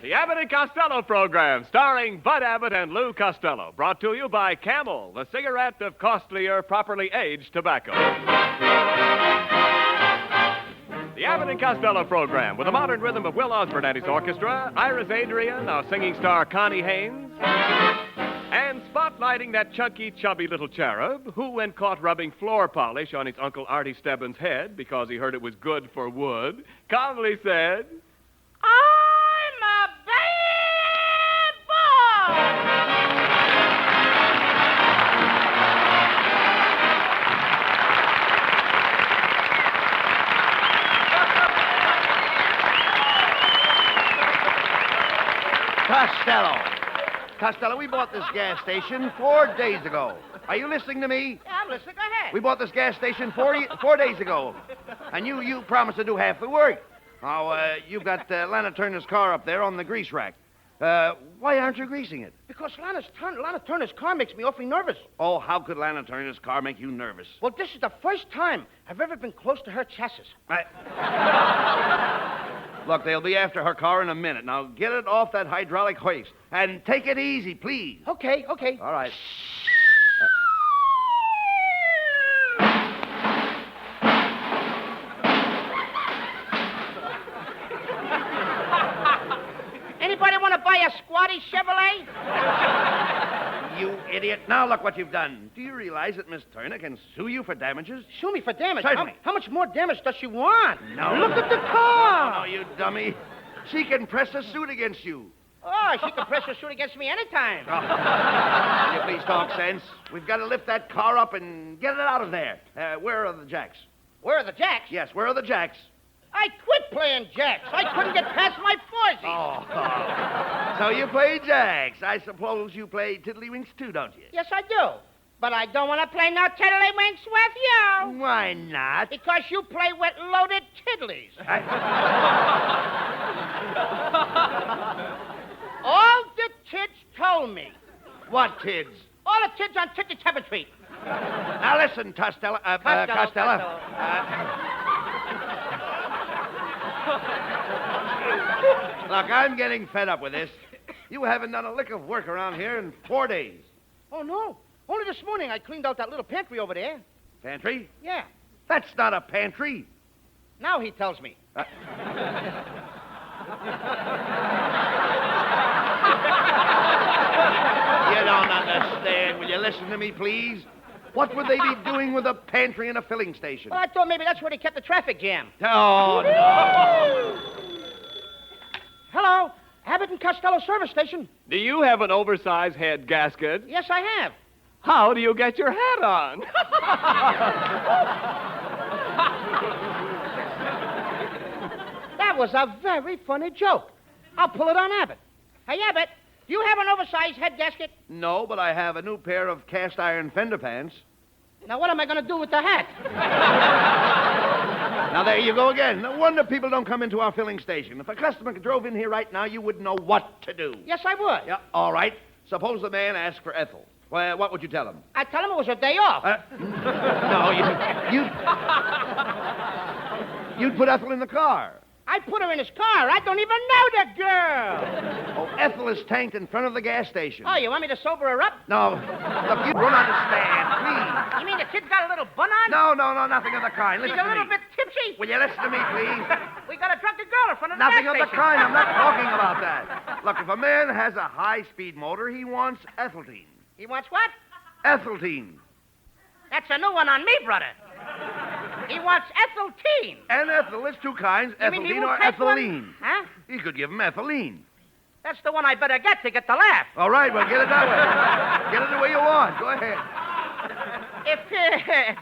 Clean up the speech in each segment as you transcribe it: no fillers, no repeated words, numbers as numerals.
The Abbott and Costello program, starring Bud Abbott and Lou Costello, brought to you by Camel, the cigarette of costlier, properly aged tobacco. The Abbott and Costello program, with the modern rhythm of Will Osborne and his orchestra, Iris Adrian, our singing star Connie Haynes, and spotlighting that chunky, chubby little cherub who, when caught rubbing floor polish on his Uncle Artie Stebbins' head because he heard it was good for wood, calmly said, I'm a bad boy! Costello, we bought this gas station 4 days ago. Are you listening to me? Yeah, I'm listening. Go ahead. We bought this gas station 4 days ago. And you promised to do half the work. Now, you've got Lana Turner's car up there on the grease rack. Why aren't you greasing it? Because Lana Turner's car makes me awfully nervous. Oh, how could Lana Turner's car make you nervous? Well, this is the first time I've ever been close to her chassis. Look, they'll be after her car in a minute. Now, get it off that hydraulic hoist. And take it easy, please. Okay. All right. Anybody want to buy a squatty Chevrolet? You idiot. Now look what you've done. Do you realize that Miss Turner can sue you for damages? Sue me for damage? Certainly. How much more damage does she want? No. Look at the car. No, you dummy. She can press a suit against you. Oh, she can press her suit against me anytime. Will you please talk sense? We've got to lift that car up and get it out of there. Where are the jacks? Where are the jacks? Yes, where are the jacks? I quit playing jacks. I couldn't get past my foursies. Oh. So you play jacks. I suppose you play tiddlywinks too, don't you? Yes, I do. But I don't want to play no tiddlywinks with you. Why not? Because you play with loaded tiddlies. All the kids told me. What kids? All the kids on 57th Street. Now listen, Costello. Costello. Look, I'm getting fed up with this. You haven't done a lick of work around here in 4 days. Oh, no. Only this morning I cleaned out that little pantry over there. Pantry? Yeah. That's not a pantry. Now he tells me. You don't understand. Will you listen to me, please? What would they be doing with a pantry and a filling station? Well, I thought maybe that's where they kept the traffic jam. Oh, no. Hello, Abbott and Costello service station. do you have an oversized head gasket? Yes, I have. How do you get your hat on? That was a very funny joke. I'll pull it on Abbott. Hey, Abbott, do you have an oversized head gasket? No, but I have a new pair of cast iron fender pants. Now, what am I going to do with the hat? Now, there you go again. No wonder people don't come into our filling station. If a customer drove in here right now, you wouldn't know what to do. Yes, I would. Yeah, all right. Suppose the man asked for Ethel. Well, what would you tell him? I'd tell him it was a day off. No, you'd put Ethel in the car. I put her in his car. I don't even know the girl. Oh, Ethel is tanked in front of the gas station. Oh, you want me to sober her up? No. Look, you don't understand. Please. You mean the kid's got a little bun on? No, nothing of the kind. She's Listen a to little me. bit tipsy. Will you listen to me, please? We got a drunken girl in front of the Nothing gas of the station. kind. I'm not talking about that. Look, if a man has a high-speed motor, he wants ethylene. He wants what? Ethylene. That's a new one on me, brother. He wants ethylene. And ethyl. There's two kinds, You mean he ethylene or won't take one? ethylene. Huh? You could give him ethylene. That's the one I better get to get the laugh. All right, well, get it that way. Get it the way you want. Go ahead. If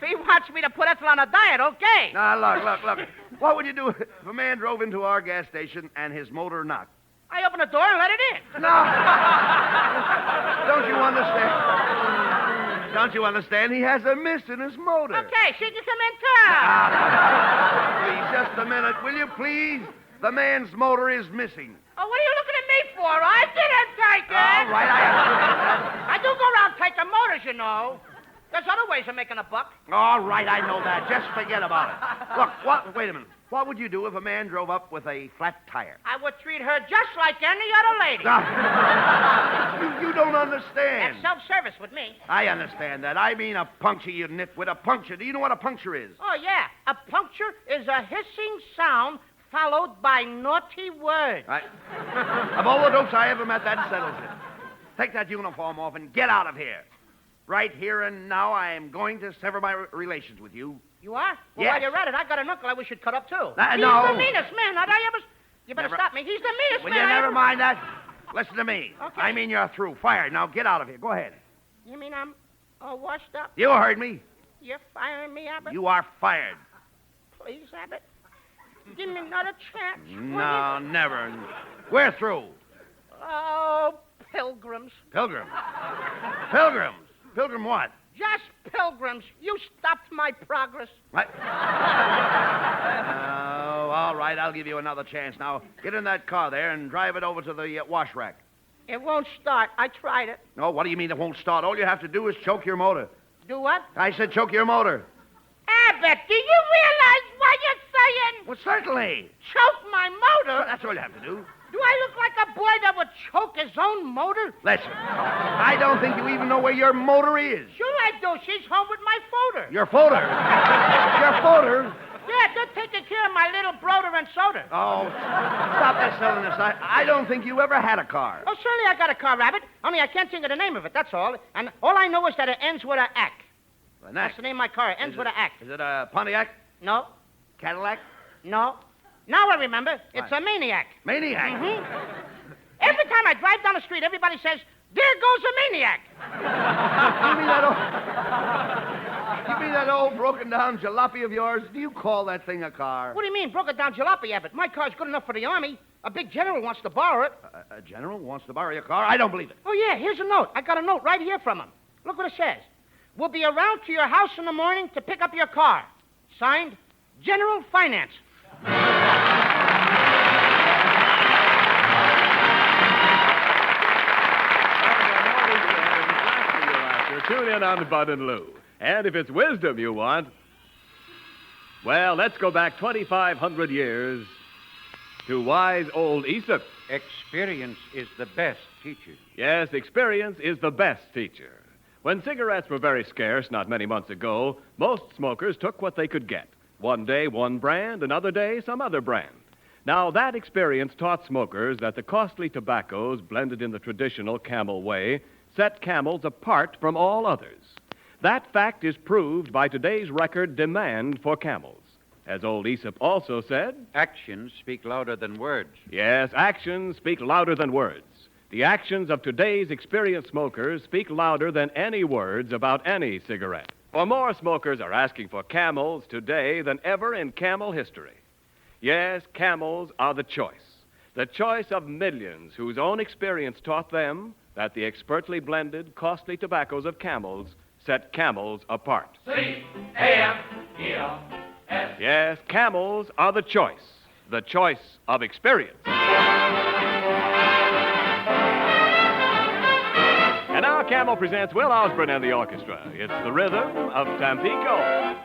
he wants me to put ethyl on a diet, okay. Now, look. What would you do if a man drove into our gas station and his motor knocked? I open the door and let it in. No. Don't you understand? Don't you understand? He has a mist in his motor. Okay, she can come in, too. Please, just a minute, will you, please? The man's motor is missing. Oh, what are you looking at me for? I didn't take it. All right, I do go around taking motors, you know. There's other ways of making a buck. All right, I know that. Just forget about it. Look, wait a minute. What would you do if a man drove up with a flat tire? I would treat her just like any other lady. You don't understand. That's self-service with me. I understand that. I mean a puncture, you nitwit. A puncture. Do you know what a puncture is? Oh, yeah. A puncture is a hissing sound followed by naughty words. Of all the dopes I ever met, that settles it. Take that uniform off and get out of here. Right here and now, I am going to sever my relations with you. You are? Well, Yes. while you're at it, I got an uncle I wish you'd cut up, too. No. He's the meanest man that I ever... You better stop me. He's the meanest Will man you I never ever... mind that? Listen to me. Okay. I mean you're through. Fired. Now get out of here. Go ahead. You mean I'm all washed up? You heard me. You're firing me, Abbott? You are fired. Please, Abbott. Give me another chance. No, never. We're through. Oh, pilgrims. Pilgrim. Pilgrims. Pilgrim what? Just pilgrims. You stopped my progress. What? Oh, all right. I'll give you another chance. Now, get in that car there and drive it over to the wash rack. It won't start. I tried it. No, what do you mean it won't start? All you have to do is choke your motor. Do what? I said choke your motor. Abbott, do you realize what you're saying? Well, certainly. Choke my motor? That's all you have to do. Do I look like a boy that would choke his own motor? Listen, I don't think you even know where your motor is. Sure I do. She's home with my folder. Your folder? Your folder? Yeah, they're taking care of my little brother and soda. Oh, stop that silliness. I don't think you ever had a car. Oh, certainly I got a car, Rabbit. Only I can't think of the name of it, that's all. And all I know is that it ends with a ack. An That's ack. the name of my car. It ends with a ack. Is it a Pontiac? No, Cadillac? no. Now I remember. It's a maniac. Maniac? Mm-hmm. Every time I drive down the street, everybody says, "There goes a maniac." You mean that old broken down jalopy of yours? Do you call that thing a car? What do you mean, broken down jalopy, Abbott? My car's good enough for the Army. A big general wants to borrow it. A general wants to borrow your car? I don't believe it. Oh, yeah, here's a note. I got a note right here from him. Look what it says. We'll be around to your house in the morning to pick up your car. Signed, General Finance. Tune in on Bud and Lou. And if it's wisdom you want, well, let's go back 2,500 years to wise old Aesop. Experience is the best teacher. Yes, experience is the best teacher. When cigarettes were very scarce not many months ago, most smokers took what they could get. One day, one brand, another day, some other brand. Now, that experience taught smokers that the costly tobaccos blended in the traditional Camel way set Camels apart from all others. That fact is proved by today's record demand for Camels. As old Aesop also said, Actions speak louder than words. yes, actions speak louder than words. The actions of today's experienced smokers speak louder than any words about any cigarette. For more smokers are asking for Camels today than ever in Camel history. Yes, Camels are the choice of millions whose own experience taught them that the expertly blended, costly tobaccos of Camels set Camels apart. C-A-M-E-L-S. Yes, Camels are the choice of experience. And now Camel presents Will Osborne and the orchestra. It's the rhythm of Tampico.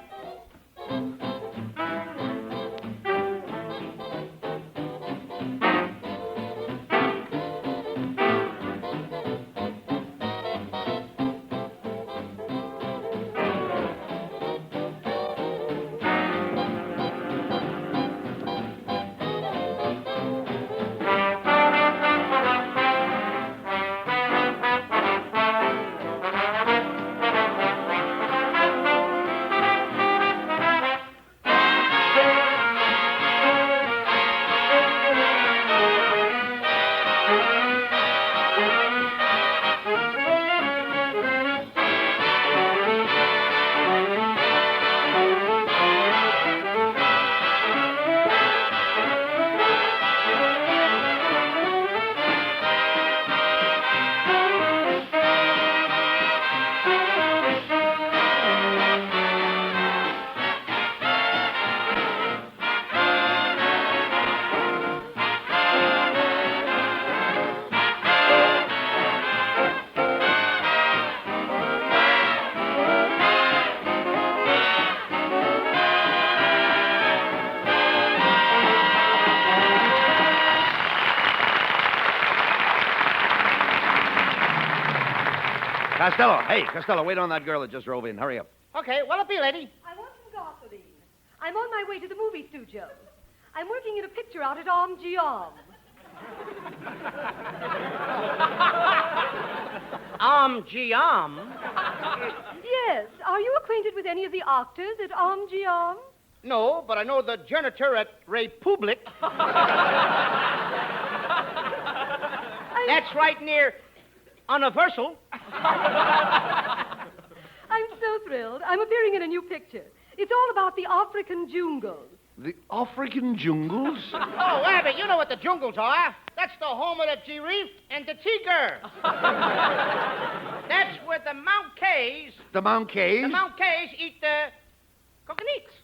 Costello, hey, Costello, wait on that girl that just drove in. Hurry up. Okay, what'll it be, lady? I want some gasoline. I'm on my way to the movie studio. I'm working in a picture out at Om. Yes. Are you acquainted with any of the actors at Om? No, but I know the janitor at Republic. That's right near Universal. I'm so thrilled. I'm appearing in a new picture. It's all about the African jungles. The African jungles? Oh, Abbott, you know what the jungles are. That's the home of the giraffe and the tiger. That's where the Mount Kays... The Mount Kays? The Mount Kays eat the coconuts.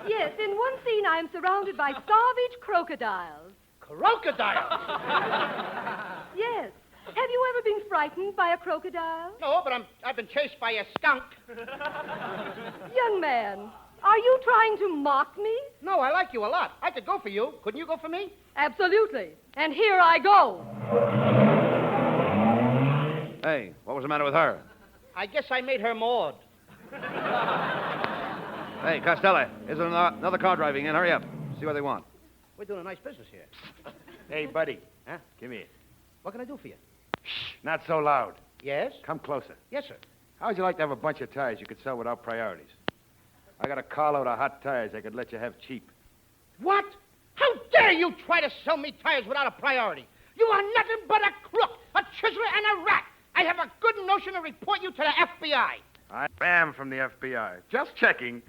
Yes, in one scene I am surrounded by savage crocodiles. Crocodiles? Yes. Have you ever been frightened by a crocodile? No, but I've been chased by a skunk. Young man, are you trying to mock me? No, I like you a lot. I could go for you. Couldn't you go for me? Absolutely. And here I go. Hey, what was the matter with her? I guess I made her Maud. Hey, Costello, is there another car driving in? Hurry up. See what they want. We're doing a nice business here. Hey, buddy. Huh? Come here. What can I do for you? Shh, not so loud. Yes? Come closer. Yes, sir. How would you like to have a bunch of tires you could sell without priorities? I got a carload of hot tires I could let you have cheap. What? How dare you try to sell me tires without a priority? You are nothing but a crook, a chiseler, and a rat. I have a good notion to report you to the FBI. I am from the FBI. Just checking.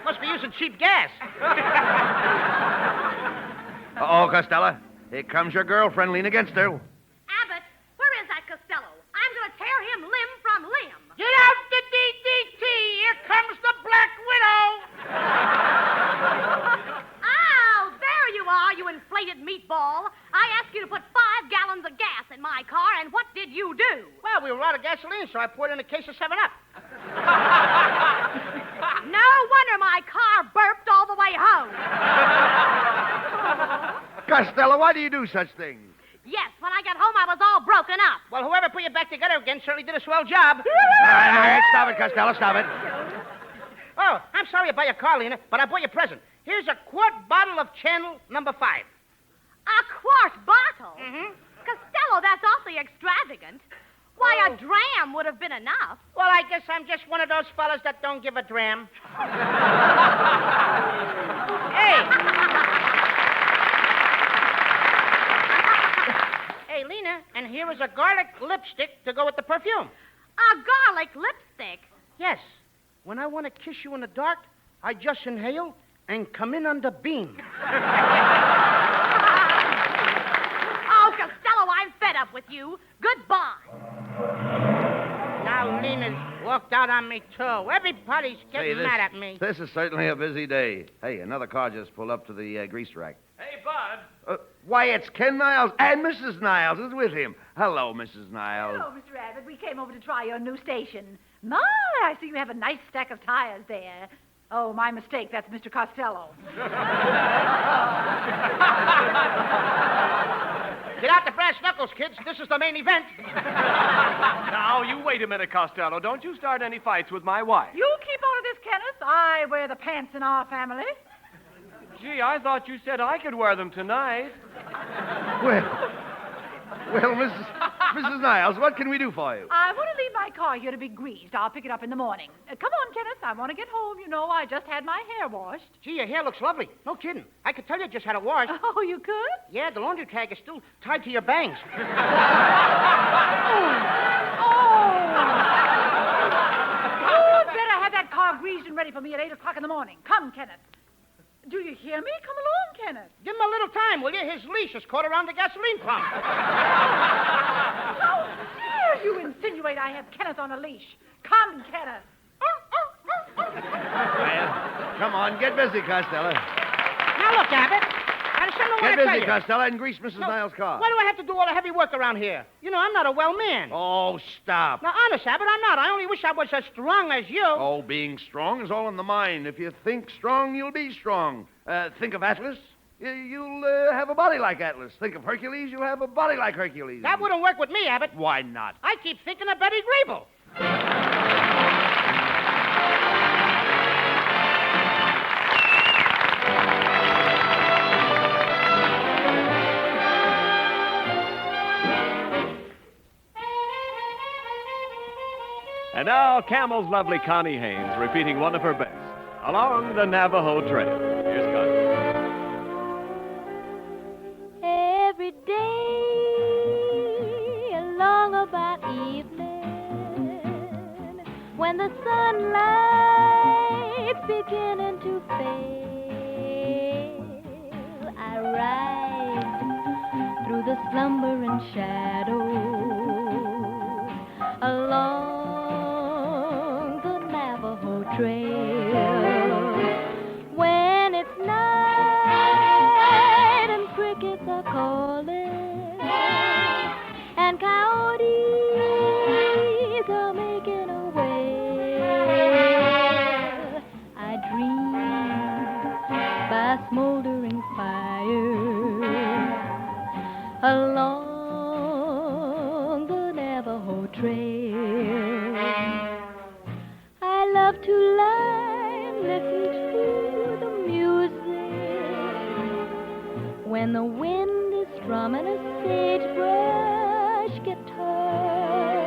Must be using cheap gas. Uh-oh, Costello. Here comes your girlfriend. Lean against her. Abbott, where is that Costello? I'm going to tear him limb from limb. Get out the DDT. Here comes the Black Widow. Oh, there you are, you inflated meatball. I asked you to put 5 gallons of gas in my car, and what did you do? Well, we were out of gasoline, so I poured in a case of 7-Up. No wonder my car burped all the way home. Costello, why do you do such things? Yes, when I got home, I was all broken up. Well, whoever put you back together again certainly did a swell job. All right, stop it, Costello, stop it. Oh, I'm sorry about your car, Lena, but I bought you a present. Here's a quart bottle of Channel number 5. A quart bottle? Mm-hmm. Costello, that's awfully extravagant. Why, a dram would have been enough. Well, I guess I'm just one of those fellas that don't give a dram. Hey! Hey, Lena, and here is a garlic lipstick to go with the perfume. A garlic lipstick? Yes. When I want to kiss you in the dark, I just inhale and come in on the beam. Oh, Costello, I'm fed up with you. Goodbye. Now Lena's walked out on me, too. Everybody's getting mad at me. This is certainly a busy day. Hey, another car just pulled up to the grease rack. Hey, Bud. Why, it's Ken Niles, and Mrs. Niles is with him. Hello, Mrs. Niles. Hello, Mr. Abbott. We came over to try your new station. My, I see you have a nice stack of tires there. Oh, my mistake. That's Mr. Costello. Get out the brass knuckles, kids. This is the main event. Now, you wait a minute, Costello. Don't you start any fights with my wife. You keep out of this, Kenneth. I wear the pants in our family. Gee, I thought you said I could wear them tonight. Well, Mrs. Niles, what can we do for you? I want to leave my car here to be greased. I'll pick it up in the morning. Come on, Kenneth. I want to get home. You know, I just had my hair washed. Gee, your hair looks lovely. No kidding. I could tell you just had it washed. Oh, you could? Yeah, the laundry tag is still tied to your bangs. You'd better have that car greased and ready for me at 8 o'clock in the morning. Come, Kenneth. Do you hear me? Come along, Kenneth. Give him a little time, will you? His leash is caught around the gasoline pump. How dare you insinuate I have Kenneth on a leash? Come, Kenneth. Well, come on, get busy, Costello. Now, look, Abbott. Got to son, don't want Get to tell busy, you. Costello, and grease Mrs. No, Niles' car. Why do I have to do all the heavy work around here? You know, I'm not a well man. Oh, stop. Now, honest, Abbott, I'm not. I only wish I was as strong as you. Oh, being strong is all in the mind. If you think strong, you'll be strong. Think of Atlas. You'll have a body like Atlas. Think of Hercules, you'll have a body like Hercules. That wouldn't work with me, Abbott. Why not? I keep thinking of Betty Grable. And now, Camel's lovely Connie Haynes repeating one of her best, Along the Navajo Trail. Here's Connie. Every day along about evening, when the sunlight's beginning to fail, I ride through the slumbering shadows along the Navajo Trail. When it's night and crickets are calling and coyotes are making a wail, I dream by smoldering fire along the Navajo Trail. I love to lie and listen to the music when the wind is strumming a sagebrush guitar.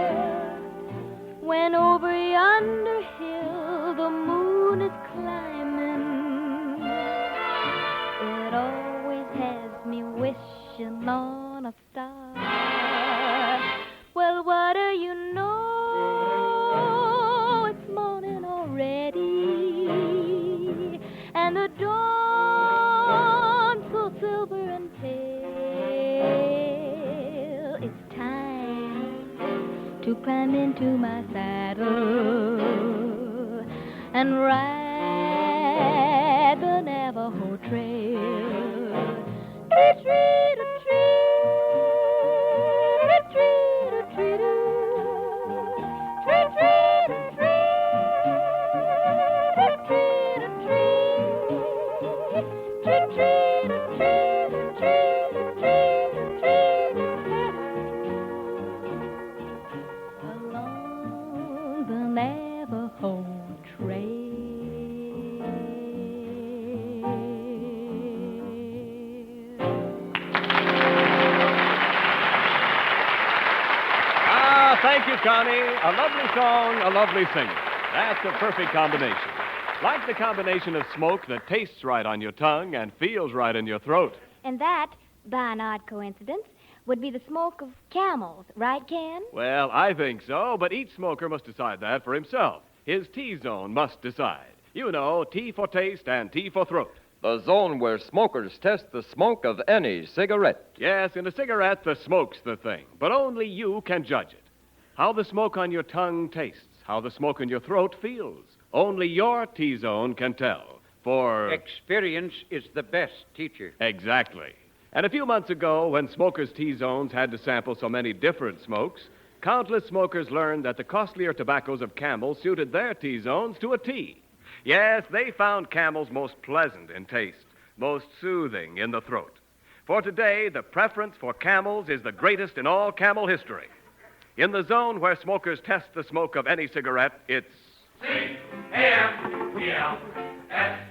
When over yonder hill the moon is climbing, it always has me wishing on a star. Well, what do you know? It's morning already, and the dawn so silver and pale. It's time to climb into my saddle and ride the Navajo Trail. Along the Navajo Thank you, Connie. A lovely song, a lovely singer. That's a perfect combination. Like the combination of smoke that tastes right on your tongue and feels right in your throat. And that, by an odd coincidence, would be the smoke of camels, right, Ken? Well, I think so, but each smoker must decide that for himself. His T-zone must decide. You know, T for taste and T for throat. The zone where smokers test the smoke of any cigarette. Yes, in a cigarette, the smoke's the thing, but only you can judge it. How the smoke on your tongue tastes, how the smoke in your throat feels. Only your T-zone can tell. For experience is the best teacher. Exactly. And a few months ago, when smokers' T-zones had to sample so many different smokes, countless smokers learned that the costlier tobaccos of Camel suited their T-zones to a T. Yes, they found Camel's most pleasant in taste, most soothing in the throat. For today, the preference for Camels is the greatest in all Camel history. In the zone where smokers test the smoke of any cigarette, it's C-A-M-E-L-S.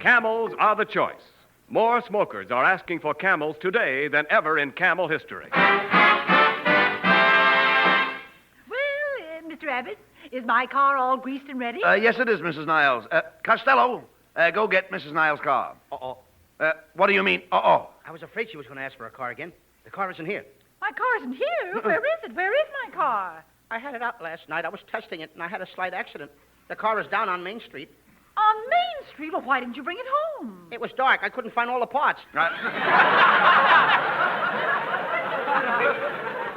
Camels are the choice. More smokers are asking for Camels today than ever in Camel history. Well, Mr. Abbott, is my car all greased and ready? Yes, it is, Mrs. Niles. Costello, go get Mrs. Niles' car. Uh-oh. What do you mean, uh-oh? I was afraid she was going to ask for a car again. The car isn't here. My car isn't here. Where is it? Where is my car? I had it out last night. I was testing it, and I had a slight accident. The car is down on Main Street. On Main Street? Well, why didn't you bring it home? It was dark. I couldn't find all the parts.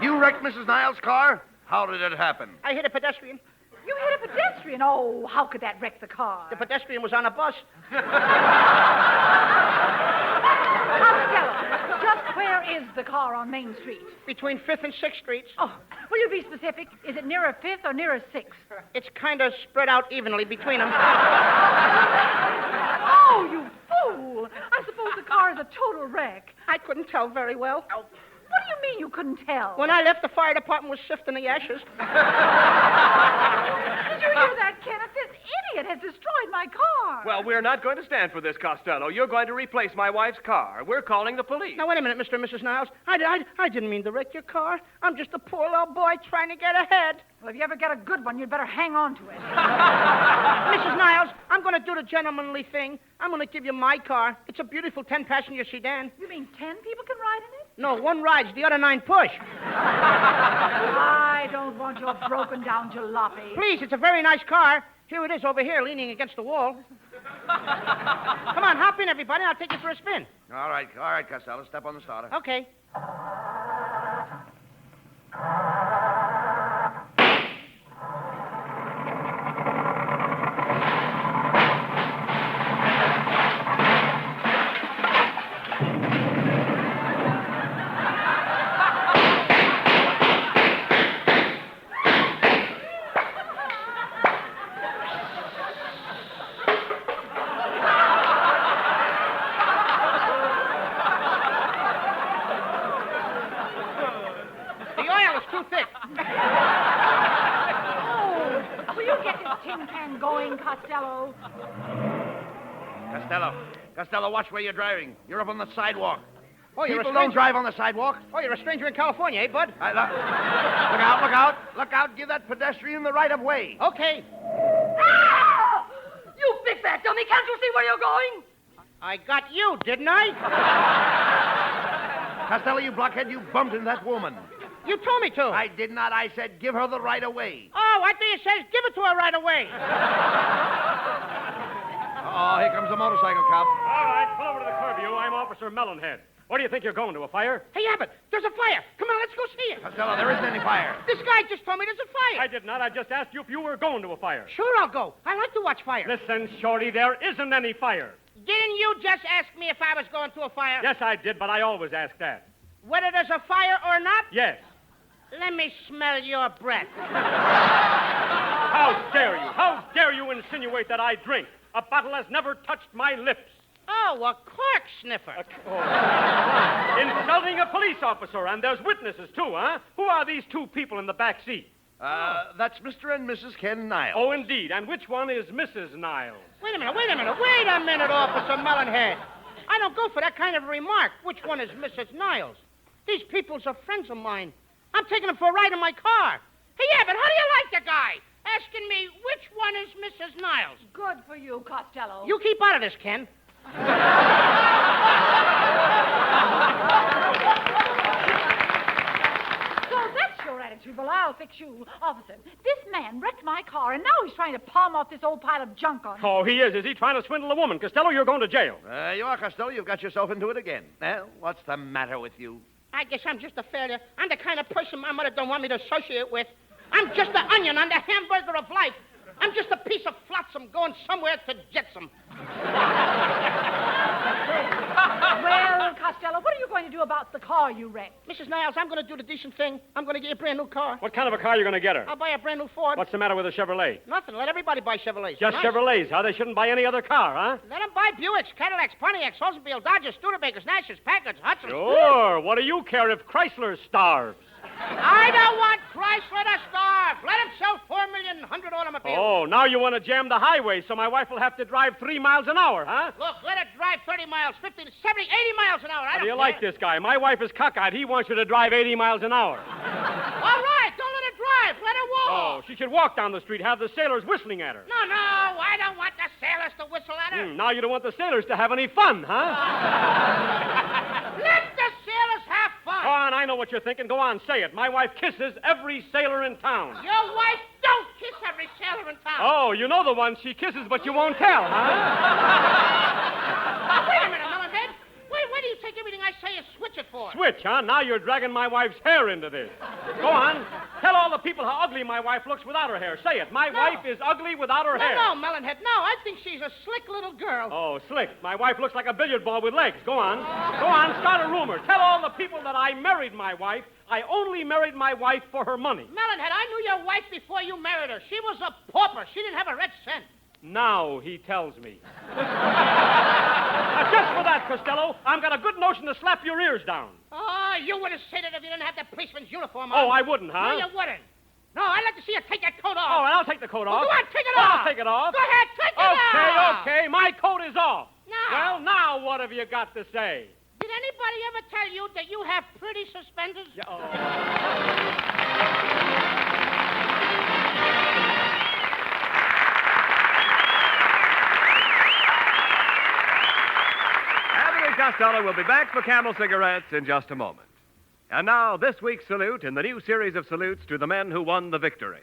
You wrecked Mrs. Niles' car? How did it happen? I hit a pedestrian. You hit a pedestrian? Oh, how could that wreck the car? The pedestrian was on a bus. Costello, Where is the car on Main Street? Between 5th and 6th Streets. Oh, will you be specific? Is it nearer 5th or nearer 6th? It's kind of spread out evenly between them. Oh, you fool! I suppose the car is a total wreck. I couldn't tell very well. What do you mean you couldn't tell? When I left, the fire department was sifting the ashes. Did you hear that, Kenneth? This idiot has destroyed my car. Well, we're not going to stand for this, Costello. You're going to replace my wife's car. We're calling the police. Now, wait a minute, Mr. and Mrs. Niles. I didn't mean to wreck your car. I'm just a poor little boy trying to get ahead. Well, if you ever get a good one, you'd better hang on to it. Mrs. Niles, I'm going to do the gentlemanly thing. I'm going to give you my car. It's a beautiful 10-passenger sedan. You mean 10 people can ride in it? No, one rides, the other 9 push. I don't want your broken-down jalopy. Please, it's a very nice car. Here it is over here, leaning against the wall. Come on, hop in, everybody. I'll take you for a spin. All right, Costello. Step on the starter. Okay. Costello. Costello, watch where you're driving. You're up on the sidewalk. Oh, you're People a don't stranger. drive on the sidewalk. Oh, you're a stranger in California, eh, Bud? Look out. Give that pedestrian the right of way. Okay. Ah! You big fat dummy, can't you see where you're going? I got you, didn't I? Costello, you blockhead, you bumped into that woman. You told me to. I did not. I said give her the right of way. Oh, I think it says give it to her right away. Oh, here comes the motorcycle cop. All right, pull over to the curb, you. I'm Officer Melonhead. Where do you think you're going, to a fire? Hey, Abbott, there's a fire. Come on, let's go see it. Costello, there isn't any fire. This guy just told me there's a fire. I did not. I just asked you if you were going to a fire. Sure, I'll go. I like to watch fire. Listen, Shorty, there isn't any fire. Didn't you just ask me if I was going to a fire? Yes, I did, but I always ask that. Whether there's a fire or not? Yes. Let me smell your breath. How dare you? How dare you insinuate that I drink? A bottle has never touched my lips. Oh, a cork sniffer. Insulting a police officer, and there's witnesses, too, huh? Who are these two people in the back seat? That's Mr. and Mrs. Ken Niles. Oh, indeed. And which one is Mrs. Niles? Wait a minute, Officer Melonhead. I don't go for that kind of remark. Which one is Mrs. Niles? These people's are friends of mine. I'm taking them for a ride in my car. Hey, Abbott, how do you like the guy? Asking me which one is Mrs. Niles. Good for you, Costello. You keep out of this, Ken. So that's your attitude. Well, I'll fix you. Officer, this man wrecked my car, and now he's trying to palm off this old pile of junk on me. Oh, he is. Is he trying to swindle a woman? Costello, you're going to jail. You are, Costello. You've got yourself into it again. Well, what's the matter with you? I guess I'm just a failure. I'm the kind of person my mother don't want me to associate with. I'm just the onion on the hamburger of life. I'm just a piece of flotsam going somewhere to jetsam. Well, Costello, what are you going to do about the car you wrecked? Mrs. Niles, I'm going to do the decent thing. I'm going to get you a brand new car. What kind of a car are you going to get her? I'll buy a brand new Ford. What's the matter with a Chevrolet? Nothing. Let everybody buy Chevrolets. Just Nice. Chevrolets, huh? They shouldn't buy any other car, huh? Let them buy Buicks, Cadillacs, Pontiacs, Oldsmobile, Dodgers, Studebakers, Nashers, Packards, Hudsons. Sure. What do you care if Chrysler starves? I don't want Chrysler to starve. Let him sell 4,100,000 automobiles. Oh, now you want to jam the highway so my wife will have to drive 3 miles an hour, huh? Look, let it drive 30 miles, 50, 70, 80 miles an hour. How do you like this guy? My wife is cockeyed. He wants you to drive 80 miles an hour. All right, don't let her drive. Let her walk. Oh, she should walk down the street, have the sailors whistling at her. No, I don't want the sailors to whistle at her. Now you don't want the sailors to have any fun, huh? Let the sailors have fun. Go on, I know what you're thinking. Go on, say it. My wife kisses every sailor in town. Your wife don't kiss every sailor in town. Oh, you know the one she kisses, but you won't tell, huh? Wait a minute, Melonhead. Why do you take everything I say and switch it for? Switch, huh? Now you're dragging my wife's hair into this. Go on. Tell all the people how ugly my wife looks without her hair. Say it. My wife is ugly without her hair. No, Melonhead, no. I think she's a slick little girl. Oh, slick. My wife looks like a billiard ball with legs. Go on. Go on, start a rumor. Tell all the people that I married my wife. I only married my wife for her money. Melonhead, I knew your wife before you married her. She was a pauper. She didn't have a red cent. Now he tells me. Now, just for that, Costello, I've got a good notion to slap your ears down. Oh, you wouldn't say that if you didn't have the policeman's uniform on. Oh, I wouldn't, huh? No, you wouldn't. No, I'd like to see you take that coat off. Oh, and I'll take the coat off. Well, go on, take it Well, off. I'll take it off. Go ahead, take it off. Okay. My coat is off. Now. Well, now what have you got to say? Did anybody ever tell you that you have pretty suspenders? Abbott and Costello will be back for Camel cigarettes in just a moment. And now, this week's salute in the new series of salutes to the men who won the victory.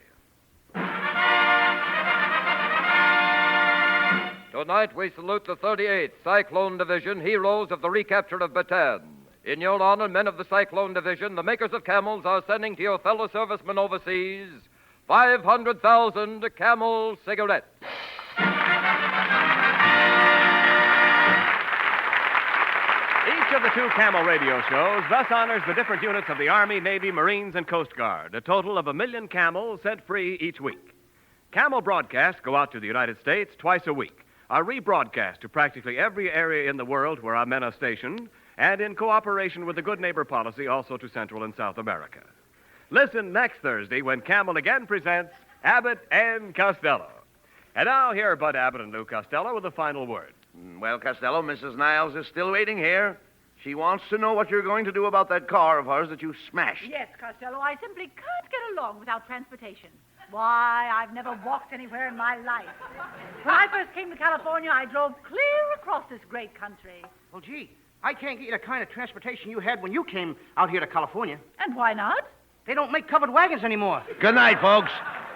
Tonight we salute the 38th Cyclone Division, heroes of the recapture of Bataan. In your honor, men of the Cyclone Division, the makers of Camels are sending to your fellow servicemen overseas 500,000 Camel cigarettes. Each of the two Camel radio shows thus honors the different units of the Army, Navy, Marines, and Coast Guard, a total of 1 million camels set free each week. Camel broadcasts go out to the United States twice a week, are rebroadcast to practically every area in the world where our men are stationed, and in cooperation with the Good Neighbor policy also to Central and South America. Listen next Thursday when Camel again presents Abbott and Costello. And now here are Bud Abbott and Lou Costello with the final word. Well, Costello, Mrs. Niles is still waiting here. She wants to know what you're going to do about that car of hers that you smashed. Yes, Costello, I simply can't get along without transportation. Why, I've never walked anywhere in my life. When I first came to California, I drove clear across this great country. Well, gee, I can't get you the kind of transportation you had when you came out here to California. And why not? They don't make covered wagons anymore. Good night, folks.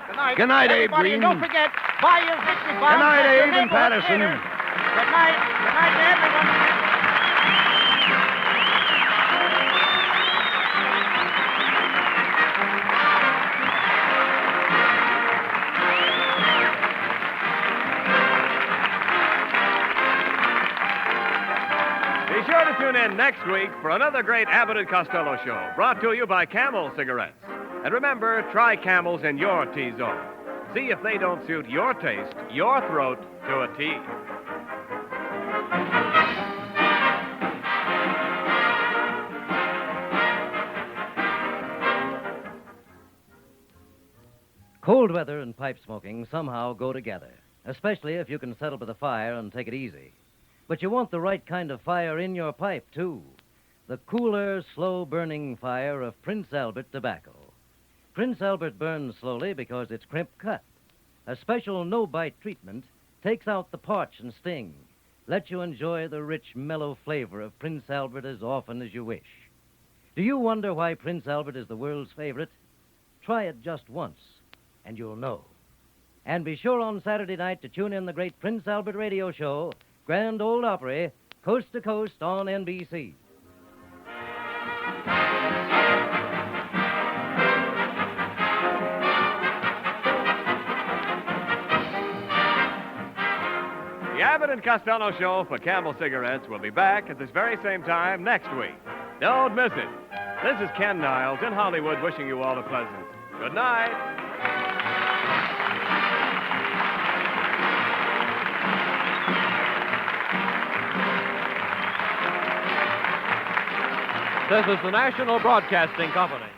Good night. Good night, Abe Everybody, Green. And don't forget, buy your victory bonds. Good night, at your Abe and neighborhood Patterson. theater. Good night. Good night to everyone. Be sure to tune in next week for another great Abbott and Costello show, brought to you by Camel Cigarettes. And remember, try Camels in your T-zone. See if they don't suit your taste, your throat, to a T. Cold weather and pipe smoking somehow go together, especially if you can settle by the fire and take it easy. But you want the right kind of fire in your pipe, too. The cooler, slow-burning fire of Prince Albert tobacco. Prince Albert burns slowly because it's crimp cut. A special no-bite treatment takes out the parch and sting, lets you enjoy the rich, mellow flavor of Prince Albert as often as you wish. Do you wonder why Prince Albert is the world's favorite? Try it just once, and you'll know. And be sure on Saturday night to tune in the great Prince Albert radio show, Grand Ole Opry, Coast to Coast on NBC. The Abbott and Costello show for Camel Cigarettes will be back at this very same time next week. Don't miss it. This is Ken Niles in Hollywood wishing you all a pleasant good night. This is the National Broadcasting Company.